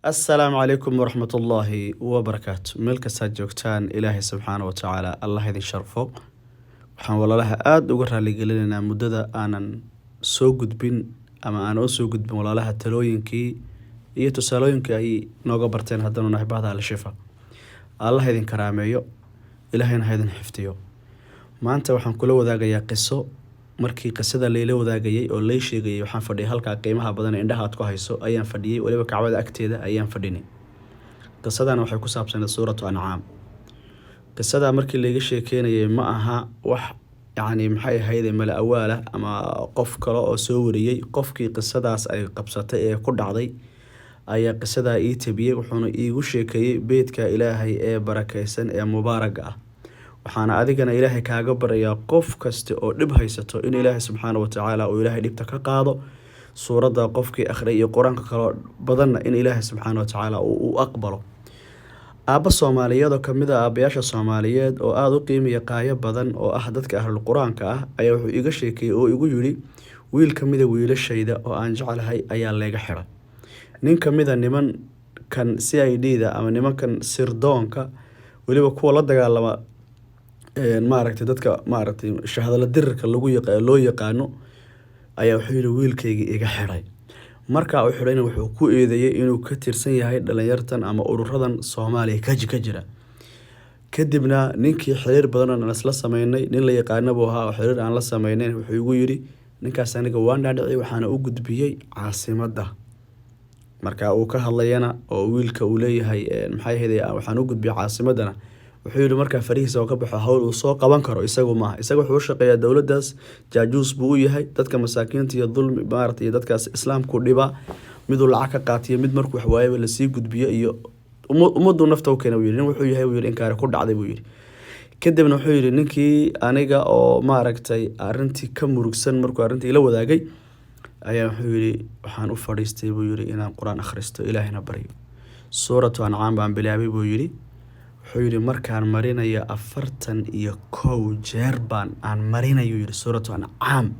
السلام عليكم ورحمة الله وبركاته. ملك ساجوكتان إلهي سبحانه وتعالى الله يدين شرفه. waxaan walaalaha aad uga raali gelinaynaa muddada aanan soo gudbin ama aan oo soo gudbin walaalaha talooyinkii iyo tusaalooyinkii ay nooga barteen haddana nahay bahda al-shifa. Allah idin karaameeyo, ilaahayna ha idin xifdiyo. Maanta waxaan kula wadaagayaa qiso. Markii qisada leeyla wadaagayay oo lay sheegayay waxaan fadhiyay halka qiimaha badan ee indhaha aad ku hayso ayaan fadhiyay waliba kacbada agteeda ayaan fadhinay. Qisadana waxay ku saabsanayd suuratu ancaam. qisada markii laga sheekeynayay ma aha wax maxay ahayd mala awaala ama qof kale oo soo wariyay qofkii qisadaas ay qabsatay ee ku dhacday ayaa qisada ii tabiyay wuxuuna iigu sheekayay beedka Ilaahay ee barakeysan ee mubaarag ah. waxaana adigana Ilaahay kaaga barayaa qof kasta oo dhib haysato in Ilaahay subxaanahu wa ta'aala uu Ilaahay dhibta ka qaado. suurada qofkii akhriyo iyo quraanka kale badanna in Ilaahay subxaanahu wa ta'aala uu aqbalo. aaba Soomaaliyeed oo kamid ah aabayaasha Soomaaliyeed oo aad u qiimeeya qaaya badan oo ah dadka ahlul quraanka ah ayaa wuxuu iga sheekay oo igu yiri wiil kamid ah wiilashayda oo aan jecelahay ayaa leega xiray. nin kamid ah niman kan CID-da ama nimankan sirdoonka waliba kuwa la dagaalama dadka shahadala dirka loo yaqaano ayaa wuxuu yiri wiilkayga iga xiray. marka uu xirayna wuxuu ku eedeeyay inuu ka tirsan yahay dhalinyartan ama ururadan Soomaaliya ka jira. kadibna ninkii xiriir badan aan isla sameeynay nin la yaqaan buu ahaa oo xiriir aan la sameeynay wuxuu igu yiri ninkaas aniga waan dhaadhicay waxaana u gudbiyay caasimadda. marka uu ka hadlayana oo wiilka uu leeyahay maxay ahayd waxaan u gudbiyay caasimadana wuxuu yiri marka farihiisa oo ka baxo hawl uu soo qaban karo isagu wuxuu shaqeeyaa dawladdaas jaajuus buu u yahay dadka masaakiinta iyo dulmi iyo dadkaas islaamku dhiba mid uu lacag ka qaatiyo mid markuu wax waayay la sii gudbiyo iyo umadu nafta u keenay wiil wuxuu yahay wiil inkaar ku dhacday buu yiri. kadibna wuxuu yiri ninkii aniga oo arintii ka murugsan markuu arintii la wadaagay ayaa wuxuu yiri waxaan u fadhiistay buu yiri inaan quraan akhristo ilaahina baryo. suuratu ancaam baan bilaabay buu yiri. wuxuu yiri markaan marinayo 41 jeer baan aan marinayo yiri suuratu ancaam.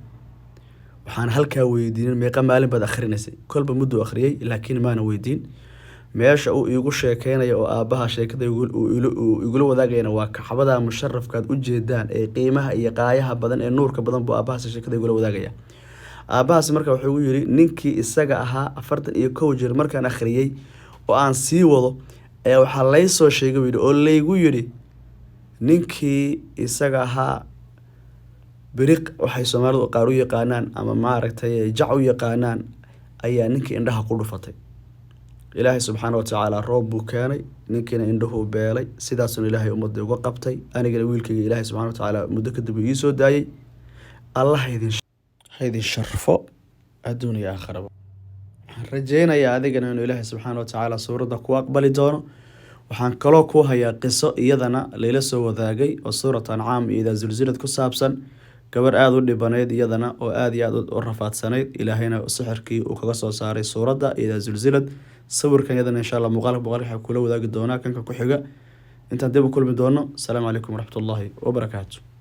waxaan halkaa weydiin meeqa maalin baad akhrineysay kolba muddo akhriyay laakiin maana weydiin. meesha uu igu sheekeynayo oo aabaha sheekada igula wadaagayna waa kacbada musharrafkaad u jeedaan ee qiimaha iyo qaayaha badan ee nuurka badan buu aabaha sheekada igula wadaagaya. aabahaas marka wuxuu yiri ninkii isaga ahaa 41 jeer markaan akhriyay oo aan sii wado ayaa waxa la soo sheegay oo laygu yiri ninkii isaga ahaa biriq waxay Soomaalidu qaar u yaqaanaan ama jac u yaqaanaan ayaa ninkii indhaha ku dhufatay. Ilaahay subxaanahu wa ta'aala roob buu keenay ninkiina indhuhu beelay sidaasuna Ilaahay ummadda uga qabtay anigana wiilkayga Ilaahay subxaanahu wa ta'aala muddo kadib ii soo daayay. Allah idin sharfo adduun iyo aakhiraba. rajaynayaa adigana inuu Ilaahay subxaanahu wa ta'aala suurada ku aqbali doono. waxaan kaloo ku hayaa qiso iyadana leela soo wadaagay oo suuratu ancaam ida zulzilad ku saabsan gabar aad u dhibaneed iyadana oo aad iyo aad u rafaadsanayd ilaahayna sixirkii uu kaga soo saaray suurada ida zulzilad. sawirkan iyadana insha Allah muuqaal waxa kula wadaagi doonaa kanka ku xiga intaan dib u kulmi doono. Assalaamu calaykum waraxmatullaahi wabarakaatuh.